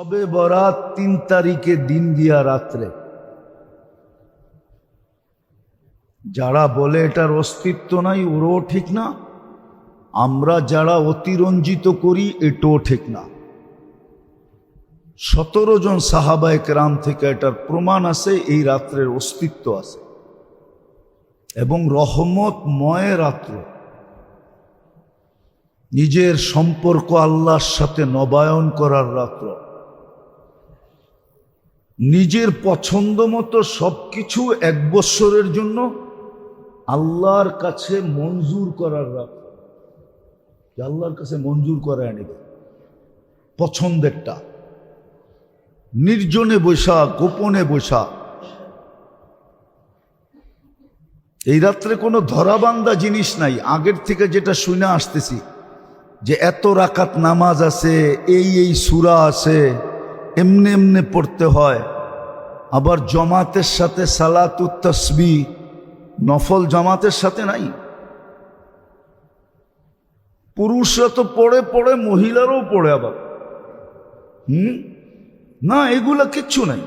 শবে বরাত ৩ তারিখে দিন গিয়া রাত্রে। যারা বলে এটার অস্তিত্ব নাই ওরও ঠিক না, আমরা যারা অতিরঞ্জিত করি এটাও ঠিক না। ১৭ জন সাহাবায়ে কেরাম থেকে এটার প্রমাণ আছে, এই রাত্রের অস্তিত্ব আছে এবং রহমতময় রাত্র। নিজের সম্পর্ক আল্লাহর সাথে নবায়ন করার রাত্র, নিজের পছন্দ মতো সবকিছু ১ বৎসরের জন্য আল্লাহর কাছে মঞ্জুর করার রাত্র। আল্লাহর কাছে মঞ্জুর করে আনিবে পছন্দেরটা, নির্জনে বৈশা, গোপনে বৈশা। এই রাত্রে কোনো ধরাবান্ধা জিনিস নাই। আগের থেকে যেটা শুনে আসতেছি যে এত রাকাত নামাজ আছে, এই সূরা আছে, এমনে এমনে পড়তে হয়। আবার জামাতের সাথে সালাতুত তাসবিহ নফল জামাতের সাথে নাই। পুরুষরা তো পড়ে পড়ে, মহিলারাও পড়ে আবার। না, এগুলা কিচ্ছু নাই।